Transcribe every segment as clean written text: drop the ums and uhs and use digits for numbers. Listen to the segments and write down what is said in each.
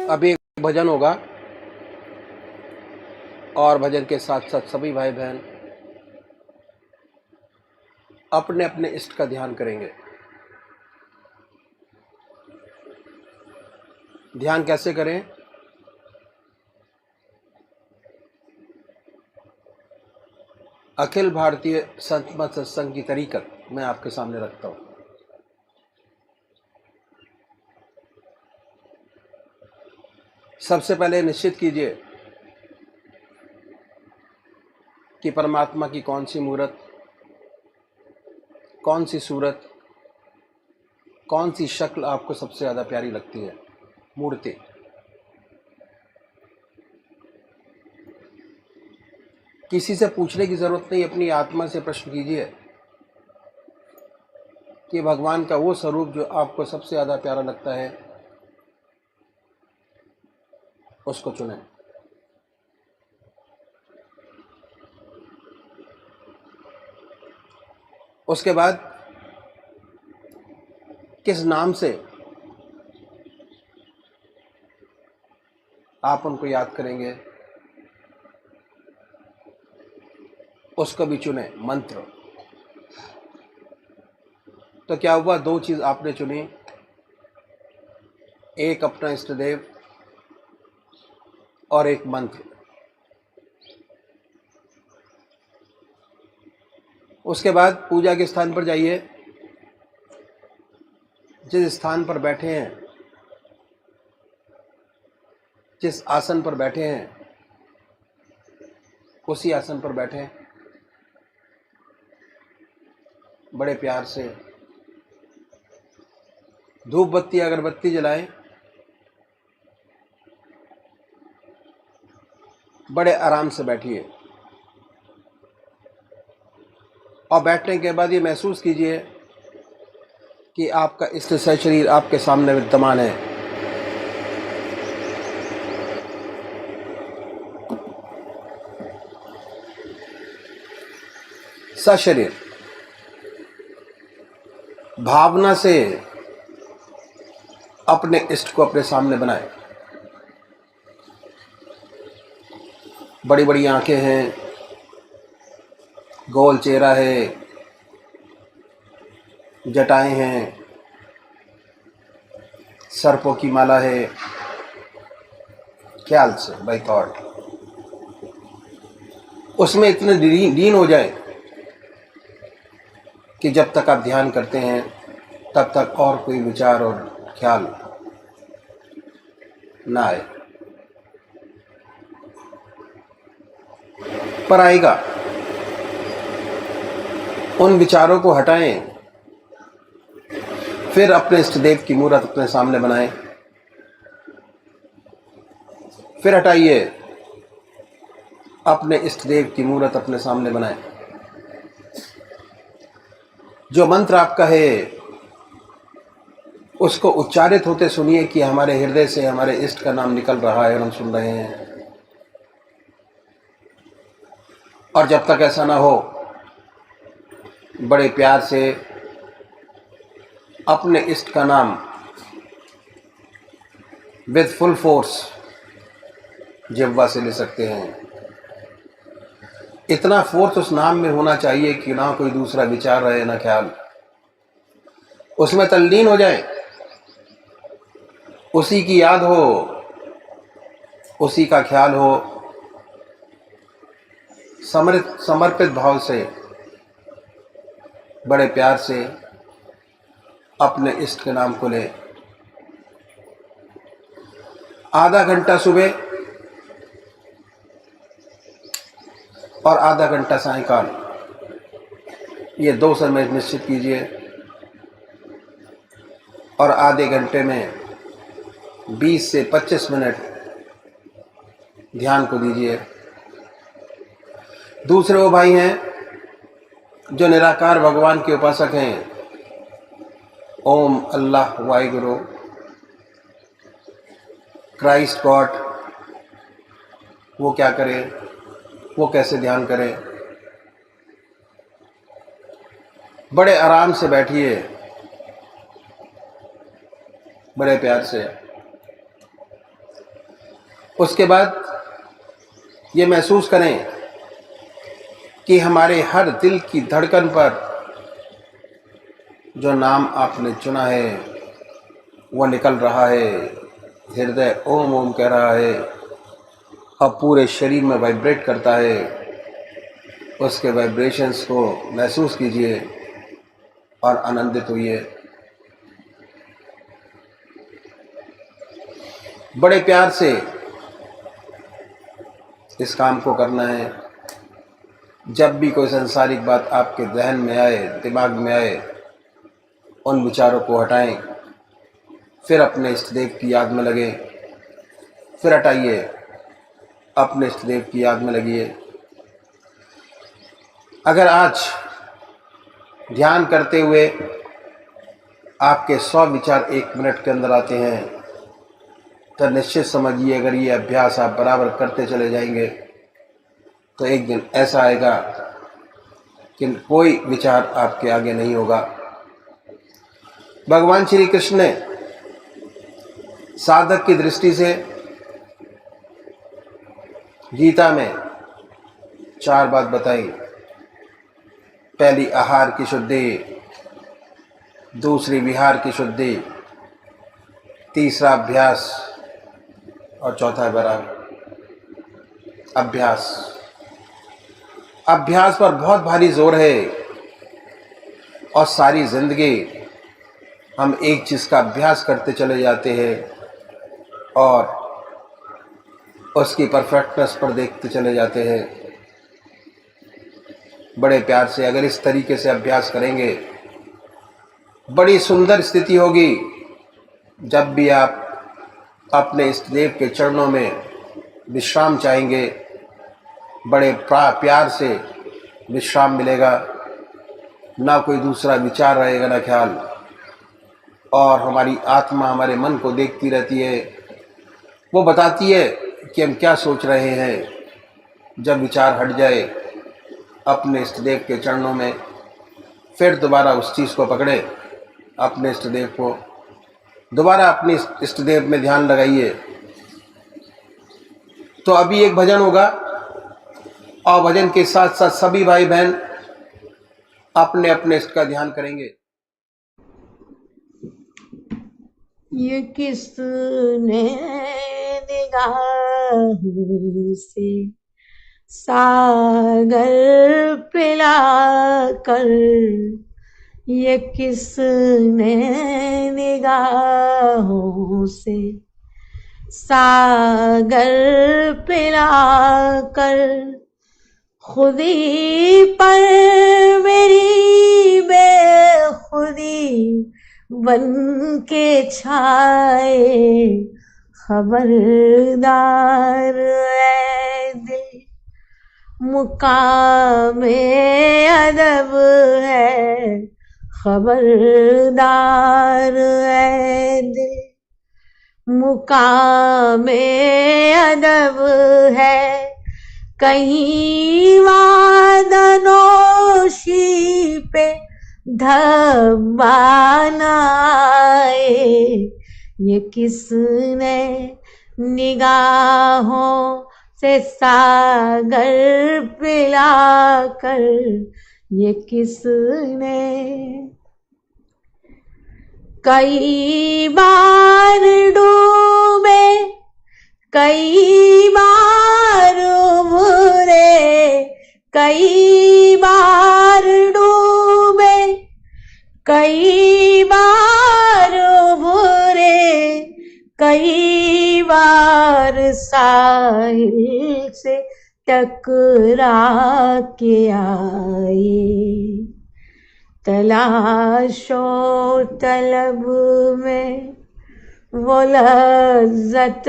अभी एक भजन होगा और भजन के साथ साथ सभी भाई बहन अपने अपने इष्ट का ध्यान करेंगे। ध्यान कैसे करें? अखिल भारतीय संत मत सत्संग की तरीकत मैं आपके सामने रखता हूं। सबसे पहले निश्चित कीजिए कि परमात्मा की कौन सी मूर्त, कौन सी सूरत, कौन सी शक्ल आपको सबसे ज़्यादा प्यारी लगती है। मूर्ति किसी से पूछने की ज़रूरत नहीं, अपनी आत्मा से प्रश्न कीजिए कि भगवान का वो स्वरूप जो आपको सबसे ज़्यादा प्यारा लगता है उसको चुनें। उसके बाद किस नाम से आप उनको याद करेंगे उसको भी चुने। मंत्र तो क्या हुआ, दो चीज आपने चुनी, एक अपना इष्ट देव और एक मंत्र। उसके बाद पूजा के स्थान पर जाइए, जिस स्थान पर बैठे हैं, जिस आसन पर बैठे हैं उसी आसन पर बैठें। बड़े प्यार से धूप बत्ती अगरबत्ती जलाएं, बड़े आराम से बैठिए और बैठने के बाद ये महसूस कीजिए कि आपका इष्ट शरीर आपके सामने विद्यमान है। सशरीर भावना से अपने इष्ट को अपने सामने बनाए। बड़ी बड़ी आंखें हैं, गोल चेहरा है, जटाएं हैं, सर्पों की माला है। ख्याल से बाय थॉट उसमें इतने लीन हो जाए कि जब तक आप ध्यान करते हैं तब तक और कोई विचार और ख्याल ना आए, पर आएगा। उन विचारों को हटाएं, फिर अपने इष्ट देव की मूर्त अपने सामने बनाएं। फिर हटाइए, अपने इष्ट देव की मूर्त अपने सामने बनाएं। जो मंत्र आपका है उसको उच्चारित होते सुनिए कि हमारे हृदय से हमारे इष्ट का नाम निकल रहा है और हम सुन रहे हैं। और जब तक ऐसा ना हो, बड़े प्यार से अपने इष्ट का नाम विद फुल फोर्स जिह्वा से ले सकते हैं। इतना फोर्स उस नाम में होना चाहिए कि ना कोई दूसरा विचार रहे ना ख्याल, उसमें तल्लीन हो जाए, उसी की याद हो, उसी का ख्याल हो। समर्पित भाव से बड़े प्यार से अपने इष्ट के नाम को ले। आधा घंटा सुबह और आधा घंटा सायंकाल, ये दो समय निश्चित कीजिए और आधे घंटे में 20 से 25 मिनट ध्यान को दीजिए। दूसरे वो भाई हैं जो निराकार भगवान के उपासक हैं, ओम अल्लाह वाहिगुरु क्राइस्ट गॉड, वो क्या करें, वो कैसे ध्यान करें? बड़े आराम से बैठिए, बड़े प्यार से उसके बाद ये महसूस करें कि हमारे हर दिल की धड़कन पर जो नाम आपने चुना है वो निकल रहा है। हृदय ओम ओम कह रहा है और पूरे शरीर में वाइब्रेट करता है। उसके वाइब्रेशंस को महसूस कीजिए और आनंदित होइए। बड़े प्यार से इस काम को करना है। जब भी कोई सांसारिक बात आपके जहन में आए, दिमाग में आए, उन विचारों को हटाएं, फिर अपने इष्ट देव की याद में लगे, फिर हटाइए, अपने इष्ट देव की याद में लगिए। अगर आज ध्यान करते हुए आपके 100 विचार 1 मिनट के अंदर आते हैं तो निश्चित समझिए, अगर ये अभ्यास आप बराबर करते चले जाएंगे तो एक दिन ऐसा आएगा कि कोई विचार आपके आगे नहीं होगा। भगवान श्री कृष्ण ने साधक की दृष्टि से गीता में 4 बात बताई। पहली आहार की शुद्धि, दूसरी विहार की शुद्धि, तीसरा अभ्यास और चौथा वैराग। अभ्यास पर बहुत भारी जोर है और सारी जिंदगी हम एक चीज़ का अभ्यास करते चले जाते हैं और उसकी परफेक्टनेस पर देखते चले जाते हैं। बड़े प्यार से अगर इस तरीके से अभ्यास करेंगे, बड़ी सुंदर स्थिति होगी। जब भी आप अपने इष्ट देव के चरणों में विश्राम चाहेंगे, बड़े प्यार से विश्राम मिलेगा, ना कोई दूसरा विचार रहेगा, ना ख्याल, और हमारी आत्मा हमारे मन को देखती रहती है। वो बताती है कि हम क्या सोच रहे हैं। जब विचार हट जाए अपने इष्ट देव के चरणों में, फिर दोबारा उस चीज़ को पकड़े, अपने इष्ट देव को दोबारा अपने इष्ट देव में ध्यान लगाइए। तो अभी एक भजन होगा और भजन के साथ साथ सभी भाई बहन अपने अपने इष्ट का ध्यान करेंगे। ये किसने निगाहों से सागर पिला कर, ये किसने निगाहों से सागर पिला कर, खुदी पर मेरी बेखुदी बन के छाए, खबरदार है दिल मुकामे अदब है, खबरदार है दिल मुकामे अदब है। कहीं वादनोशी पे धब्बा न आए, ये किसने निगाहों से सागर पिला कर, ये किसने। कई बार डूबे, कई बार उभरे, कई बार डूबे, कई बार उभरे, कई बार साहिल से टकरा के आए। तलाशो तलब में वो लज्जत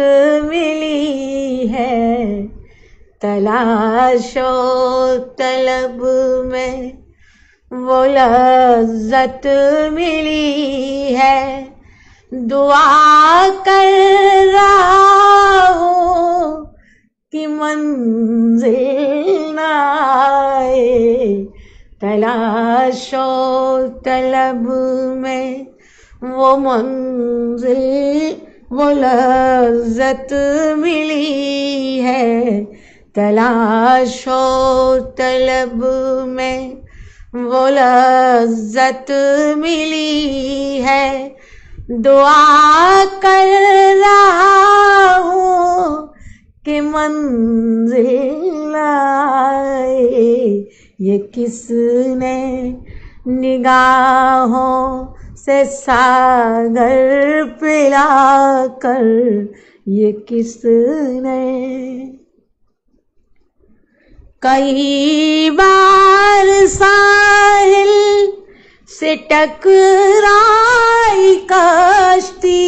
मिली है, तलाशो तलब में वो लज्जत मिली है। दुआ कर रहा हूँ कि मंजिल न आए, तलाशो तलब में वो मंजिल वो लज्जत मिली है, तलाशो तलब में वो लज्जत मिली है। दुआ कर रहा हूँ कि मंजिल आए, ये किसने निगाहों से सागर पिला कर, ये किसने। कई बार साहिल से टकराई कश्ती,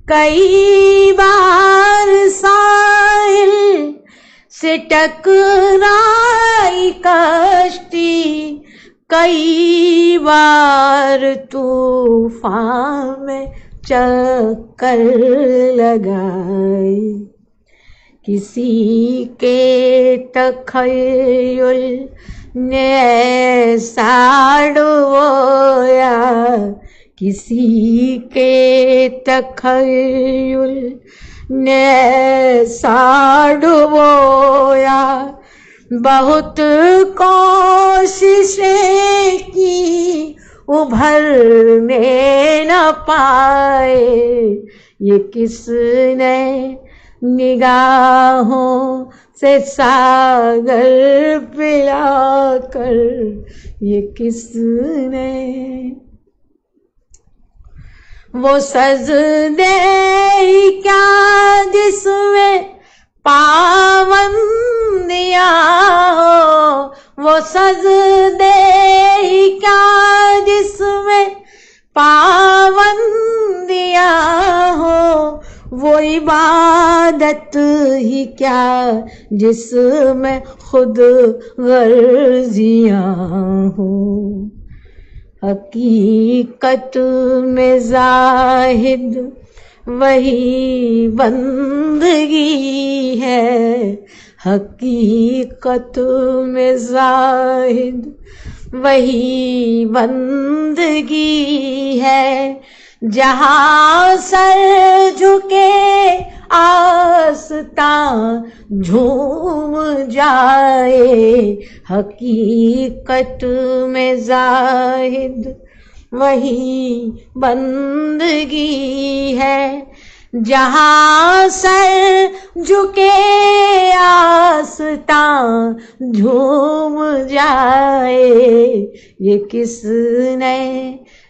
कई बार साहिल से टकराई कश्ती, कई बार तूफान में चक्कर लगाए। किसी के तखय्युल ने ऐसा डुबोया, किसी के तखय्युल ने ऐसा डुबोया। बहुत कोशिशें की उभरने न पाए, ये किसने निगाहों से सागर पिला कर, ये किसने। वो सजदे क्या जिसमें पाबंदियां हो, वो सजदे क्या जिसमें पाबंदियां हो, वो इबादत ही क्या जिसमें खुद गर्जियां हो। हकीकत में जाहिद वही बंदगी है, हकीकत में जाहिद वही बंदगी है। जहाँ सर झुके आस्तां झूम जाए, हकीकत में जाहिद वही बंदगी है। जहाँ सर झुके आस्तां झूम जाए, ये किसने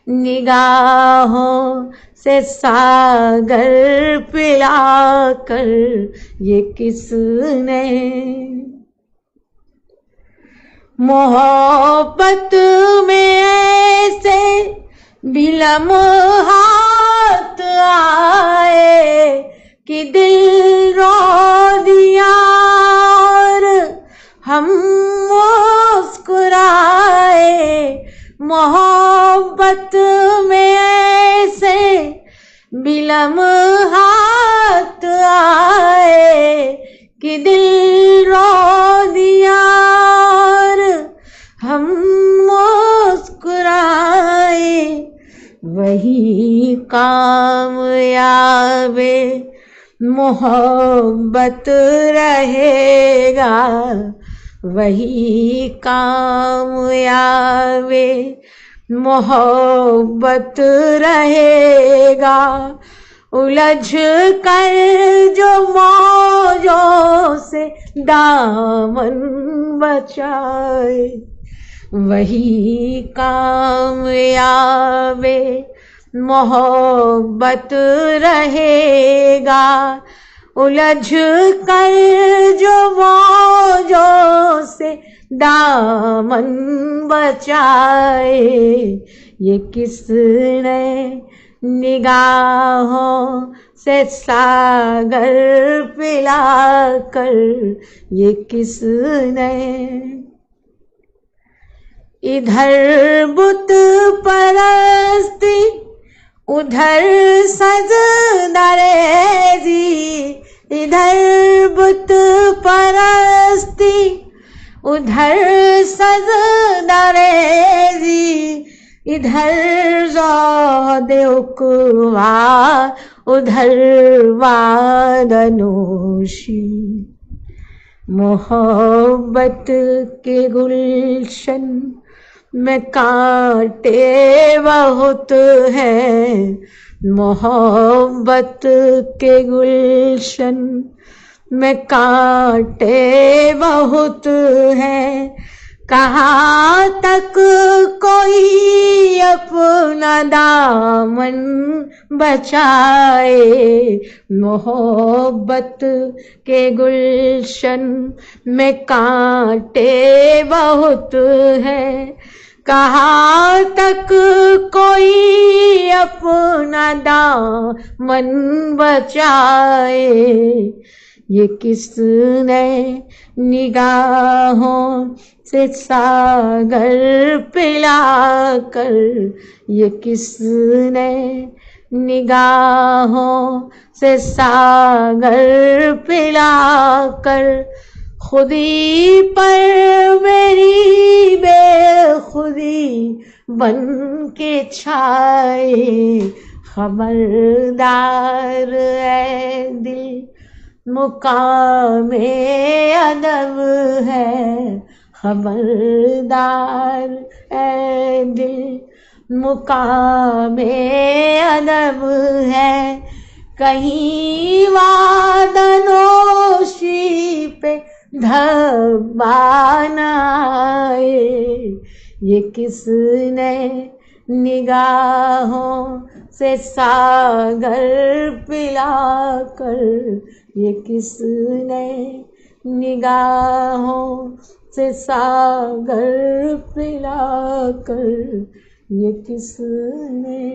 निगाहों से सागर पिला कर, ये किसने। मोहब्बत में ऐसे भी लम्हात आए कि दिल रो दिया और हम मुस्कुराए। मोहब्बत में ऐसे भी लम्हात आए कि दिल रो दिया और हम मुस्कुराए। वही कामयाबे मोहब्बत रहेगा, वही कामयाबे मोहब्बत रहेगा। उलझ कर जो मौजों से दामन बचाए, वही कामयाबे मोहब्बत रहेगा। उलझ कर जो मौजों से दामन बचाए, ये किसने निगाहों से सागर पिला कर, ये किसने। इधर बुत परस्ती उधर सजदरेजी, इधर बुत परस्ती उधर सजदरेजी, इधर ज़ौद उक़वा, उधर वादनोशी। मोहब्बत के गुलशन में कांटे बहुत हैं, मोहब्बत के गुलशन में कांटे बहुत हैं। कहाँ तक कोई अपना दामन बचाए, मोहब्बत के गुलशन में कांटे बहुत हैं। कहाँ तक कोई अपना दामन बचाए, ये किसने निगाहों से सागर पिलाकर, ये किसने निगाहों से सागर पिलाकर, खुदी पर मेरी बेखुदी बन के छाए। खबरदार है दिल, मुकामे अदब है, खबरदार है दिल, मुकामे अदब है। कहीं वादनोशी पे धब्बा न आए, ये किसने निगाहों से सागर पिलाकर, ये किसने निगाहों से सागर पिलाकर, ये किसने।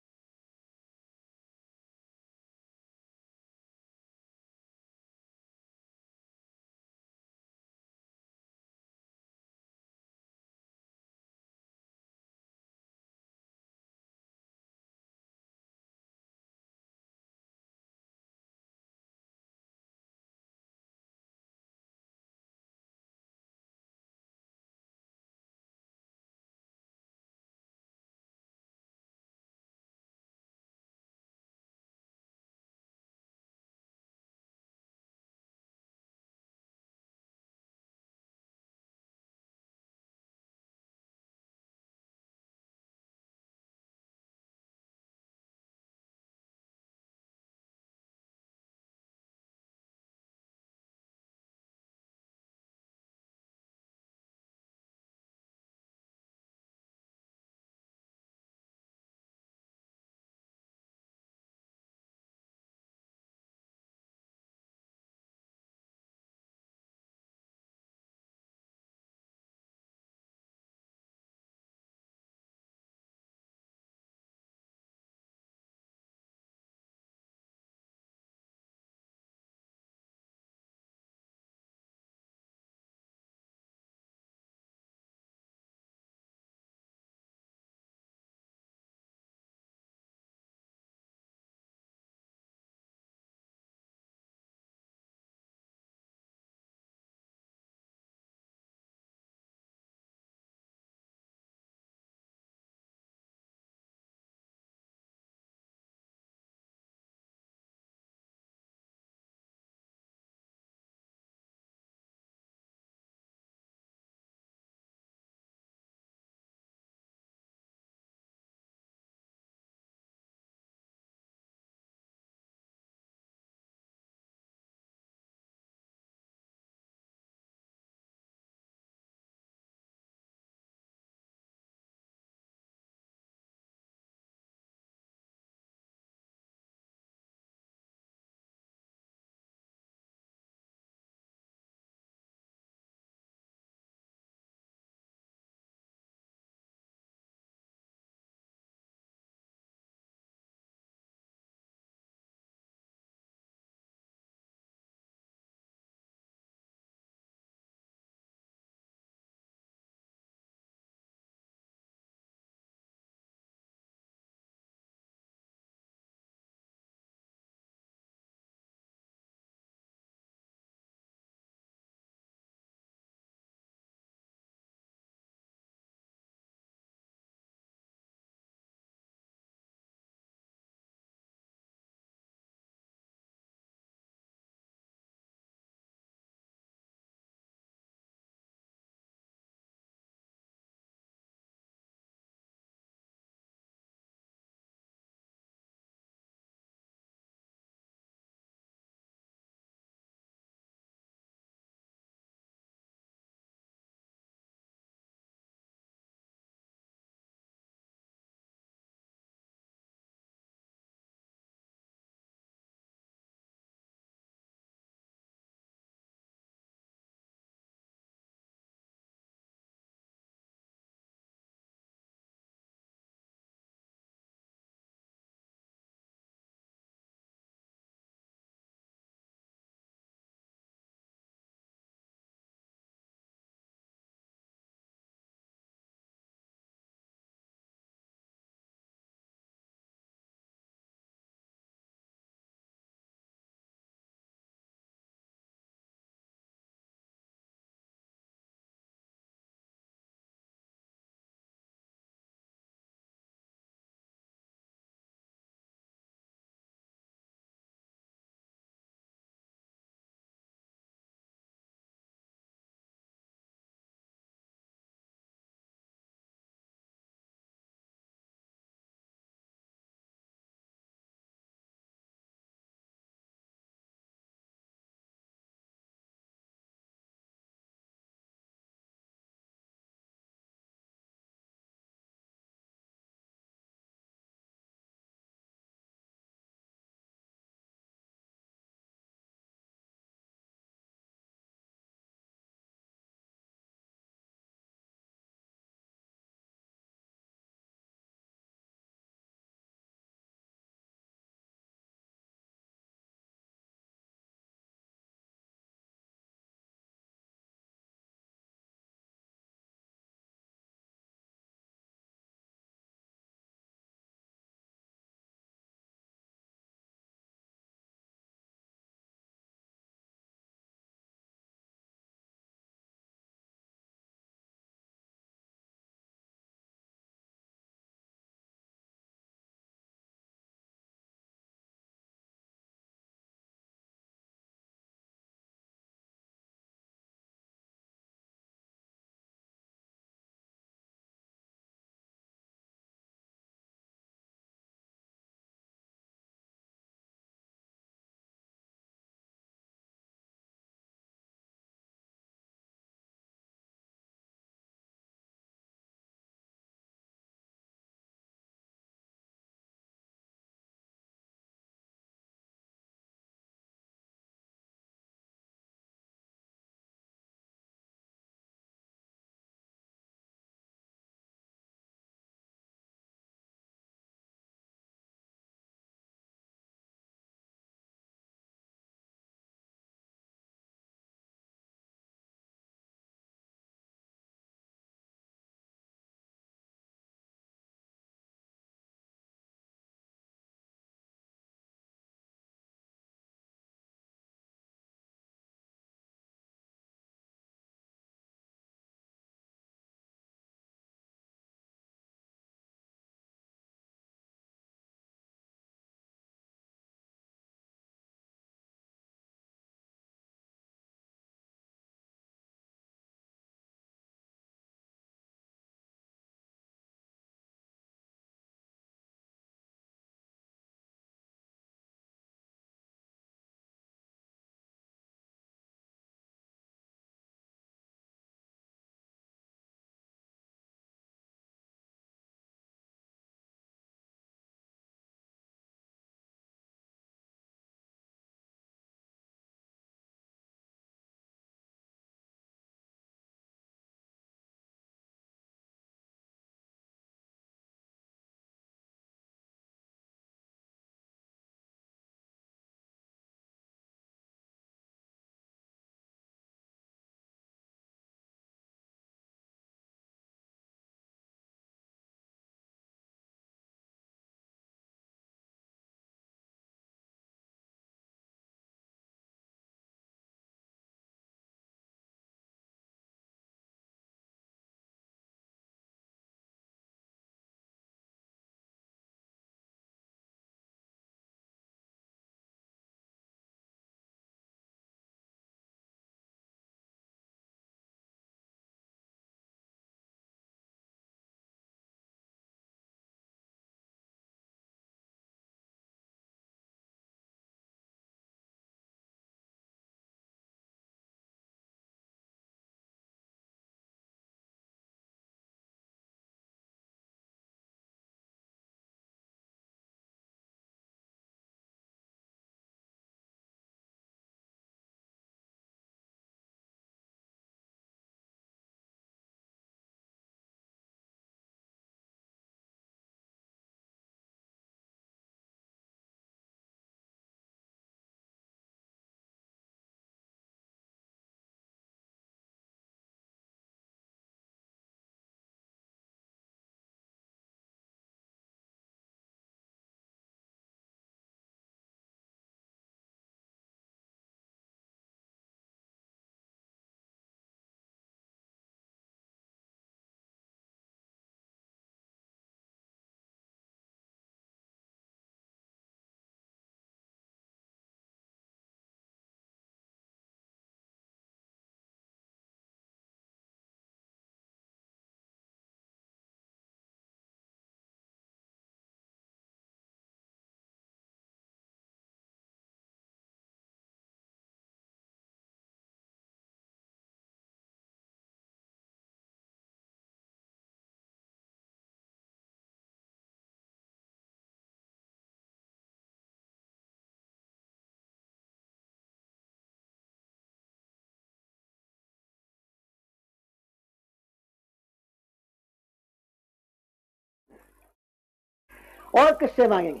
और किससे मांगेंगे?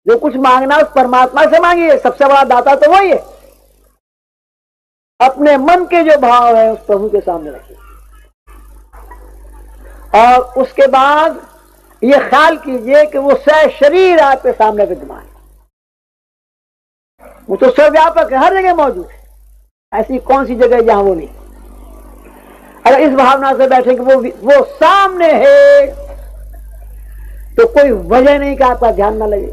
जो कुछ मांगना उस परमात्मा से मांगिए, सबसे बड़ा दाता तो वही है। अपने मन के जो भाव है उस प्रभु के सामने रखिए और उसके बाद ये ख्याल कीजिए कि वो शरीर आपके सामने विद्यमान है। वो तो सर्वव्यापक है, हर जगह मौजूद है। ऐसी कौन सी जगह जहां वो नहीं। अगर इस भावना से बैठे कि वो सामने है तो कोई वजह नहीं कि आपका ध्यान ना लगे,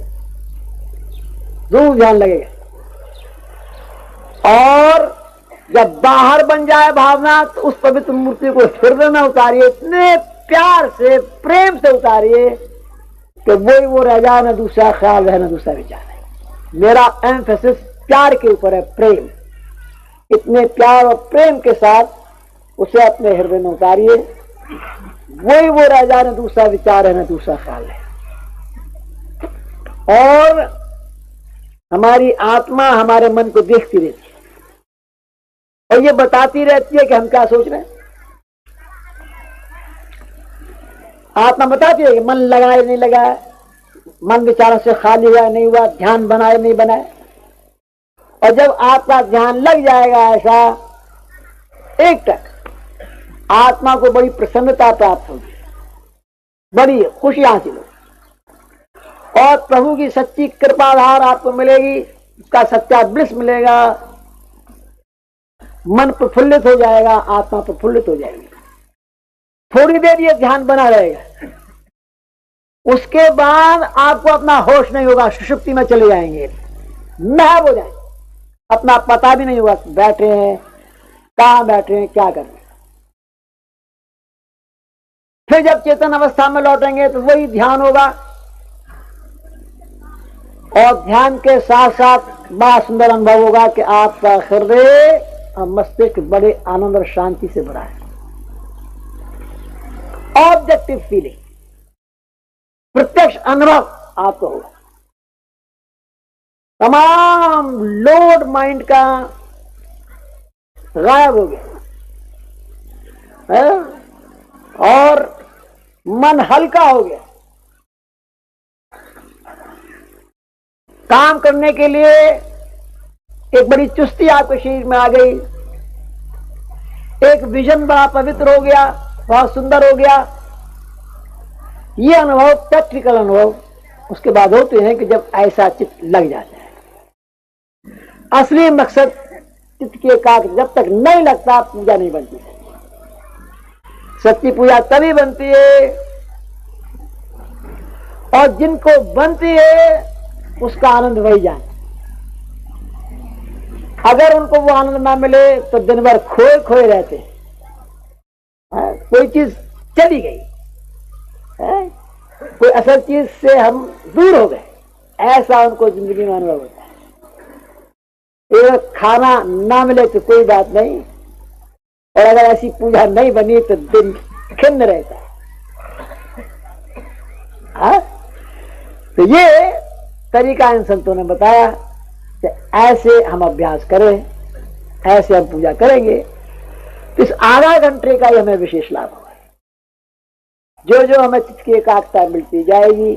जरूर ध्यान लगेगा। और जब बाहर बन जाए भावना तो उस पवित्र मूर्ति को हृदय में उतारिए, इतने प्यार से प्रेम से उतारिए कि वो रह जाए, ना दूसरा ख्याल है ना दूसरा विचार है। मेरा एम्फेसिस प्यार के ऊपर है, प्रेम। इतने प्यार और प्रेम के साथ उसे अपने हृदय में उतारिए, वो रह जाए, ना दूसरा विचार है ना दूसरा ख्याल है। और हमारी आत्मा हमारे मन को देखती रहती है और ये बताती रहती है कि हम क्या सोच रहे हैं। आत्मा बताती है कि मन लगाए नहीं लगाए, मन विचारों से खाली हुआ नहीं हुआ, ध्यान बनाए नहीं बनाए। और जब आपका ध्यान लग जाएगा ऐसा एक तक, आत्मा को बड़ी प्रसन्नता प्राप्त होगी, बड़ी खुशी हासिल होगी और प्रभु की सच्ची कृपाधार आपको मिलेगी, उसका सच्चा ब्लिस मिलेगा। मन प्रफुल्लित हो जाएगा, आत्मा प्रफुल्लित हो जाएगी। थोड़ी देर ये ध्यान बना रहेगा, उसके बाद आपको अपना होश नहीं होगा, सुषुप्ति में चले जाएंगे, महब हो जाएंगे, अपना पता भी नहीं होगा बैठे हैं, कहां बैठे हैं, क्या कर रहे हैं। फिर जब चेतन अवस्था में लौटेंगे तो वही ध्यान होगा और ध्यान के साथ साथ बड़ा सुंदर अनुभव होगा कि आपका हृदय और मस्तिष्क बड़े आनंद और शांति से भरा है। ऑब्जेक्टिव फीलिंग, प्रत्यक्ष अनुभव आपको होगा। तमाम लोड माइंड का गायब हो गया है और मन हल्का हो गया। काम करने के लिए एक बड़ी चुस्ती आपके शरीर में आ गई, एक विजन बड़ा पवित्र हो गया, बहुत सुंदर हो गया। ये अनुभव प्रैक्टिकल अनुभव उसके बाद होते हैं कि जब ऐसा चित्त लग जाता है। असली मकसद चित्त की एकाग्रता जब तक नहीं लगता पूजा नहीं बनती। सच्ची पूजा तभी बनती है और जिनको बनती है उसका आनंद वही जाने। अगर उनको वो आनंद ना मिले तो दिन भर खोए खोए रहते हैं। कोई चीज चली गई है, कोई असल चीज से हम दूर हो गए, ऐसा उनको जिंदगी में अनुभव होता है। एक खाना ना मिले तो कोई बात नहीं, और अगर ऐसी पूजा नहीं बनी तो दिन खिन्न रहता है। तो ये तरीका इन संतों ने बताया कि ऐसे हम अभ्यास करें, ऐसे हम पूजा करेंगे। इस आधा घंटे का ही हमें विशेष लाभ होगा। जो जो हमें चित्त की एकाग्रता मिलती जाएगी,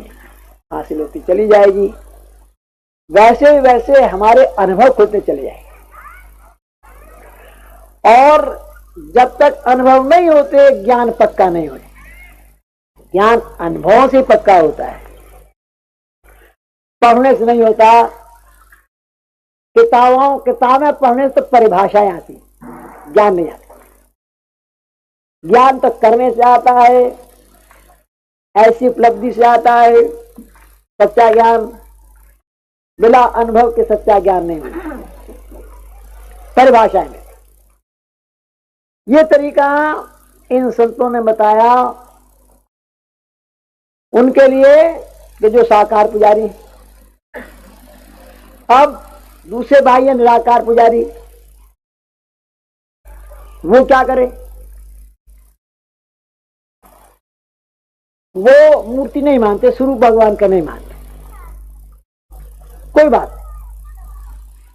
हासिल होती चली जाएगी, वैसे ही वैसे हमारे अनुभव खुलते चले जाएंगे। और जब तक अनुभव नहीं होते ज्ञान पक्का नहीं होता। ज्ञान अनुभवों से पक्का होता है, पढ़ने से नहीं होता। किताबें पढ़ने से तो परिभाषाएं आती, ज्ञान नहीं आता। ज्ञान तो करने से आता है, ऐसी उपलब्धि से आता है। सच्चा ज्ञान बिना अनुभव के सच्चा ज्ञान नहीं होता। परिभाषाएं में ये तरीका इन संतों ने बताया उनके लिए कि जो साकार पुजारी। अब दूसरे भाई है निराकार पुजारी, वो क्या करे? वो मूर्ति नहीं मानते, स्वरूप भगवान का नहीं मानते। कोई बात,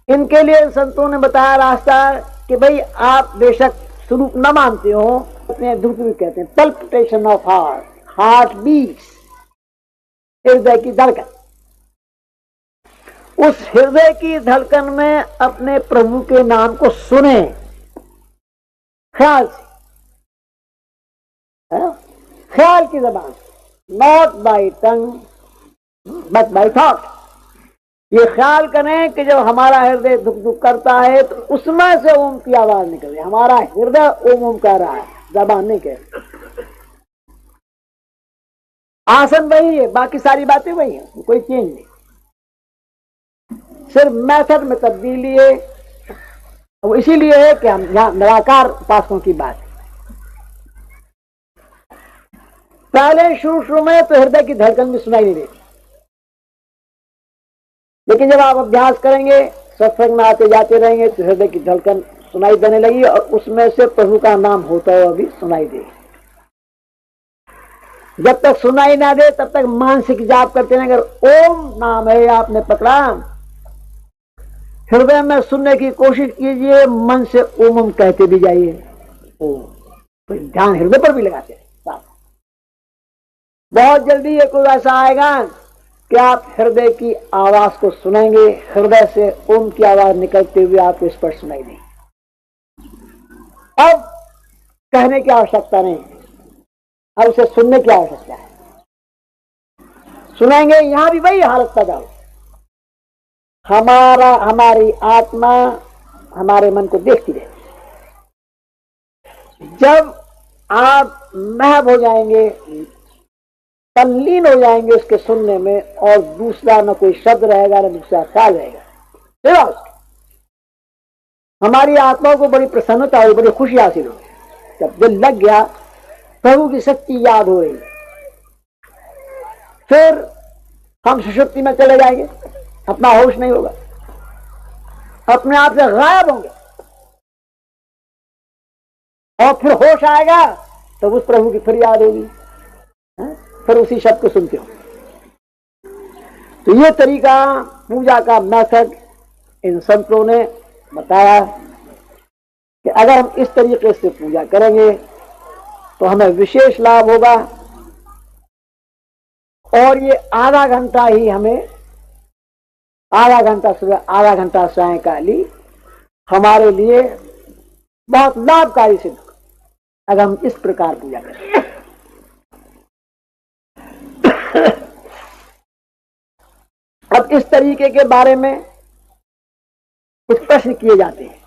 इनके लिए संतों ने बताया रास्ता कि भाई आप बेशक स्वरूप न मानते हो, अपने ध्रुव कहते हैं palpitation of heart, heart beats, हृदय की धड़कन, उस हृदय की धड़कन में अपने प्रभु के नाम को सुने ख्याल से, ख्याल की जबान, not by tongue but by thought. ये ख्याल करें कि जब हमारा हृदय दुख दुख करता है तो उसमें से ओम की आवाज निकल रही, हमारा हृदय ओम ओम कह रहा है, जबान नहीं कह रही। आसन वही है, बाकी सारी बातें वही है, कोई चेंज नहीं, सिर्फ मेथड में तब्दीली है। वो इसीलिए है कि हम यहां निराकार उपासकों की बात है। पहले शुरू में तो हृदय की धड़कन भी सुनाई नहीं देती, लेकिन जब आप अभ्यास करेंगे, सत्संग में आते जाते रहेंगे तो हृदय की धड़कन सुनाई देने लगी और उसमें से प्रभु का नाम होता हुआ भी सुनाई देगा। जब तक सुनाई ना दे तब तक मानसिक जाप करते हैं। अगर ओम नाम है आपने पकड़ा, हृदय में सुनने की कोशिश कीजिए, मन से ओम ओम कहते भी जाइए, ओम, तो ध्यान हृदय पर भी लगाते हैं। बहुत जल्दी ये कोई ऐसा आएगा कि आप हृदय की आवाज को सुनेंगे, हृदय से ओम की आवाज निकलते हुए आपको स्पष्ट सुनाई देगी। अब कहने की आवश्यकता नहीं, अब उसे सुनने की आवश्यकता है। सुनेंगे, यहां भी वही हालत पैदा हो, हमारी आत्मा हमारे मन को देखती रहे। जब आप महव हो जाएंगे, तल्लीन हो जाएंगे उसके सुनने में, और दूसरा न कोई शब्द रहेगा न दूसरा ख्याल रहेगा, हमारी आत्मा को बड़ी प्रसन्नता हुई, बड़ी खुशी हासिल हुई। जब दिल लग गया, प्रभु की शक्ति याद हो रही, फिर हम सुषुप्ति में चले जाएंगे, अपना होश नहीं होगा, अपने आप से गायब होंगे, और फिर होश आएगा तो उस प्रभु की फिर याद होगी, फिर उसी शब्द को सुनते हो। तो ये तरीका पूजा का मेथड इन संतों ने बताया कि अगर हम इस तरीके से पूजा करेंगे तो हमें विशेष लाभ होगा, और ये आधा घंटा ही हमें, आधा घंटा सुबह आधा घंटा सायंकाली हमारे लिए बहुत लाभकारी सिद्ध होगा अगर हम इस प्रकार पूजा करें। अब इस तरीके के बारे में कुछ प्रश्न किए जाते हैं।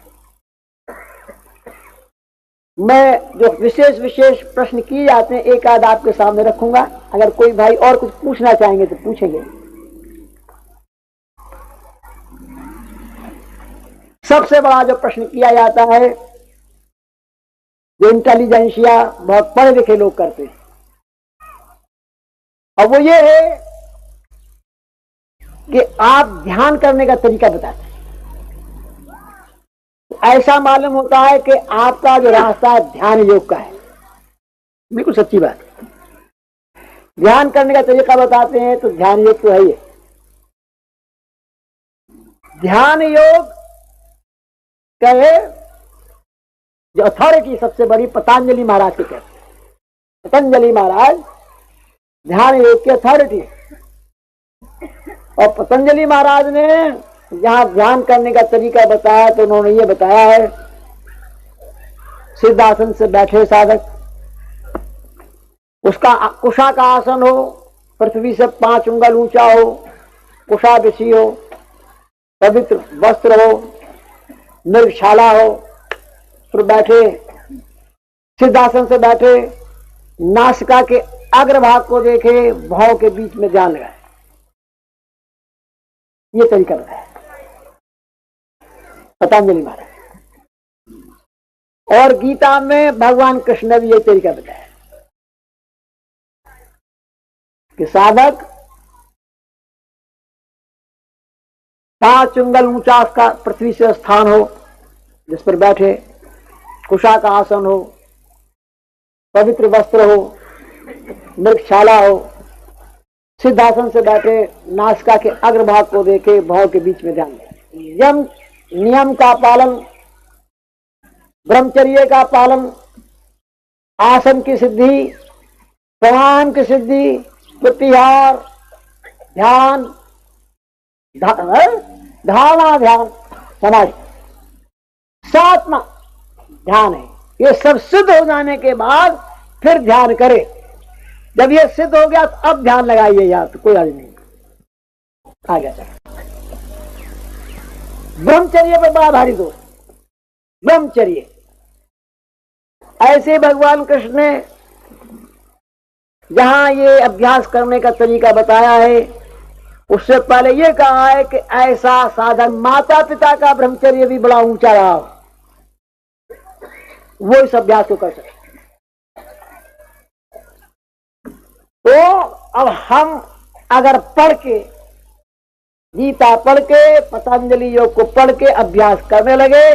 मैं जो विशेष प्रश्न किए जाते हैं एक आध आपके सामने रखूंगा, अगर कोई भाई और कुछ पूछना चाहेंगे तो पूछेंगे। सबसे बड़ा जो प्रश्न किया जाता है, जो इंटेलिजेंसिया बहुत पढ़े लिखे लोग करते हैं, और वो ये है कि आप ध्यान करने का तरीका बताते हैं। ऐसा मालूम होता है कि आपका जो रास्ता है ध्यान योग का है, बिल्कुल सच्ची बात। ध्यान करने का तरीका बताते हैं तो ध्यान योग तो है ही। ध्यान योग कहे जो अथॉरिटी सबसे बड़ी पतंजलि महाराज की कहते हैं। पतंजलि महाराज ध्यान योग की अथॉरिटी है, और पतंजलि महाराज ने जहां ध्यान करने का तरीका बताया तो उन्होंने ये बताया है, सिद्धासन से बैठे साधक, उसका कुशा का आसन हो, पृथ्वी से 5 उंगल ऊंचा हो, कुशा बिछी हो, पवित्र वस्त्र हो, मृगशाला हो, फिर बैठे, सिद्धासन से बैठे, नासिका के अग्रभाग को देखे, भाव के बीच में ध्यान लगाए। ये तरीका बताया पतंजलि महाराज, और गीता में भगवान कृष्ण ने भी ये तरीका बताया कि साधक 5 उंगल ऊंचा उसका पृथ्वी से स्थान हो जिस पर बैठे, कुशा का आसन हो, पवित्र वस्त्र हो, मृगशाला हो, सिद्धासन से बैठे, नासिका के अग्रभाग को देखे, भाव के बीच में ध्यान दें। यम नियम का पालन, ब्रह्मचर्य का पालन, आसन की सिद्धि, प्राणायाम की सिद्धि, प्रत्याहार, ध्यान, धारणा, ध्यान, समाधि, सातवां ध्यान है। ये सब सिद्ध हो जाने के बाद फिर ध्यान करे। जब ये सिद्ध हो गया तो अब ध्यान लगाइए, यार तो कोई हर्ज नहीं। आ गया चलो। ब्रह्मचर्य पर बड़ा भारी दोष। ब्रह्मचर्य ऐसे भगवान कृष्ण ने जहां ये अभ्यास करने का तरीका बताया है, उससे पहले ये कहा है कि ऐसा साधन, माता पिता का ब्रह्मचर्य भी बड़ा ऊंचा रहा, वो इस अभ्यास को कर सके। तो अब हम अगर पढ़ के, गीता पढ़ के, पतंजलि योग को पढ़ के अभ्यास करने लगे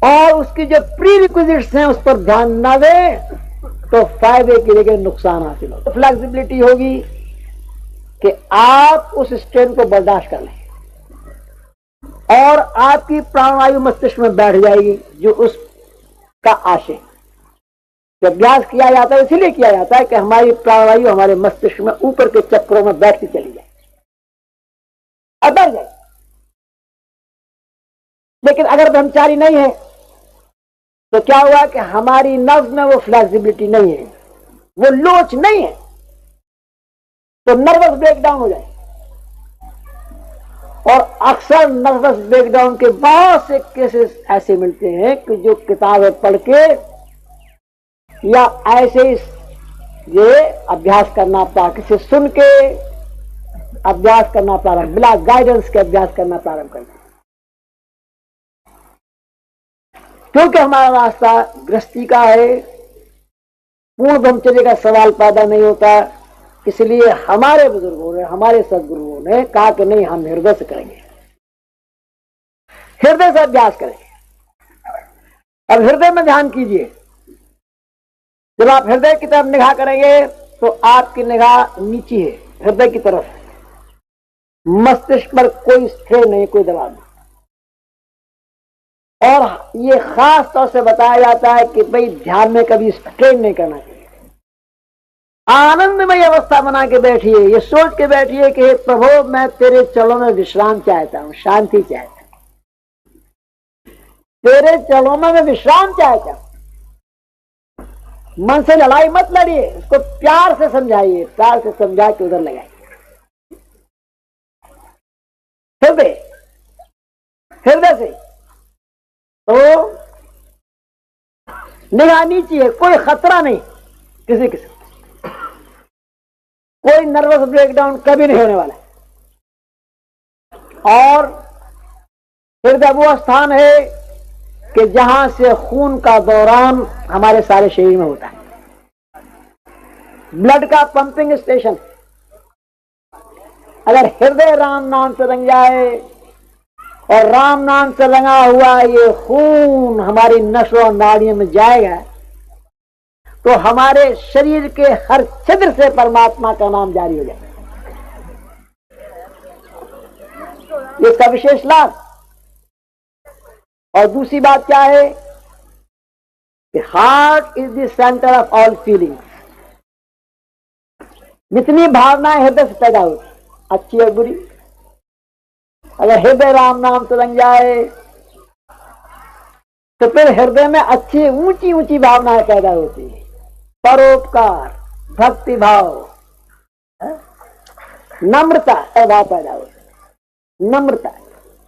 और उसकी जो प्री रिक्विजिट्स हैं उस पर ध्यान न दें, तो फायदे की जगह नुकसान हासिल होगा। फ्लेक्सिबिलिटी होगी कि आप उस स्ट्रेन को बर्दाश्त कर लें और आपकी प्राणवायु मस्तिष्क में बैठ जाएगी, जो उसका आशय। जब अभ्यास किया जाता है इसीलिए किया जाता है कि हमारी प्राणवायु हमारे मस्तिष्क में ऊपर के चक्रों में बैठती चली जाए और बैठ जाए। लेकिन अगर ब्रह्मचारी नहीं है तो क्या हुआ कि हमारी नर्व में वो फ्लेक्सिबिलिटी नहीं है, वो लोच नहीं है, तो नर्वस ब्रेकडाउन हो जाए। और अक्सर नर्वस ब्रेकडाउन के बहुत से केसेस ऐसे मिलते हैं कि जो किताबें पढ़ के या ऐसे ये अभ्यास करना प्रारंभ, किसी सुन के अभ्यास करना प्रारंभ, बिना गाइडेंस के अभ्यास करना प्रारंभ करते, क्योंकि हमारा रास्ता गृहस्थी का है, पूर्ण ब्रह्मचर्य का सवाल पैदा नहीं होता। इसलिए हमारे बुजुर्गों ने, हमारे सदगुरुओं ने कहा कि नहीं, हम हृदय से करेंगे, हृदय से अभ्यास करेंगे। अब हृदय में ध्यान कीजिए। जब आप हृदय की तरफ निगाह करेंगे तो आपकी निगाह नीचे है, हृदय की तरफ। मस्तिष्क पर कोई स्ट्रेन नहीं, कोई दबाव नहीं। और ये खास तौर से बताया जाता है कि भाई ध्यान में कभी स्ट्रेन नहीं करना चाहिए। आनंदमय अवस्था बना के बैठिए, ये सोच के बैठिए कि प्रभु मैं तेरे चरणों में विश्राम चाहता हूं, शांति चाहता हूं, तेरे चरणों में मैं विश्राम चाहता हूं। मन से लड़ाई मत लड़िए, उसको प्यार से समझाइए, प्यार से समझा के उधर लगाइए। हृदय से तो निगाह नीचे है, कोई खतरा नहीं किसी किसी, कोई नर्वस ब्रेकडाउन कभी नहीं होने वाला। और हृदय वो स्थान है कि जहां से खून का दौरान हमारे सारे शरीर में होता है, ब्लड का पंपिंग स्टेशन। अगर हृदय राम नाम से रंग जाए और राम नाम से रंगा हुआ ये खून हमारी नसों और नाड़ियों में जाएगा, तो हमारे शरीर के हर छिद्र से परमात्मा का नाम जारी हो जाएगा। इसका विशेष लाभ। और दूसरी बात क्या है कि heart is the centre of all feelings. जितनी भावनाएं हृदय से पैदा होती, अच्छी और बुरी, अगर हृदय राम नाम से रंग जाए तो फिर हृदय में अच्छी ऊंची ऊंची भावनाएं पैदा होती है। परोपकार, भक्ति भाव, नम्रता भाव पैदा होता है। नम्रता,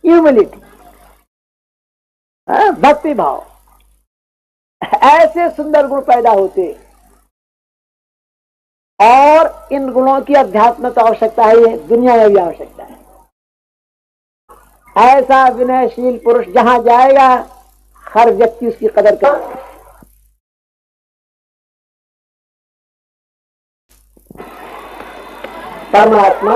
ह्यूमिलिटी, भक्ति भाव, ऐसे सुंदर गुण पैदा होते। और इन गुणों की अध्यात्म में तो आवश्यकता है, दुनिया में भी आवश्यकता है। ऐसा विनयशील पुरुष जहां जाएगा हर व्यक्ति उसकी कदर करेगा। परमात्मा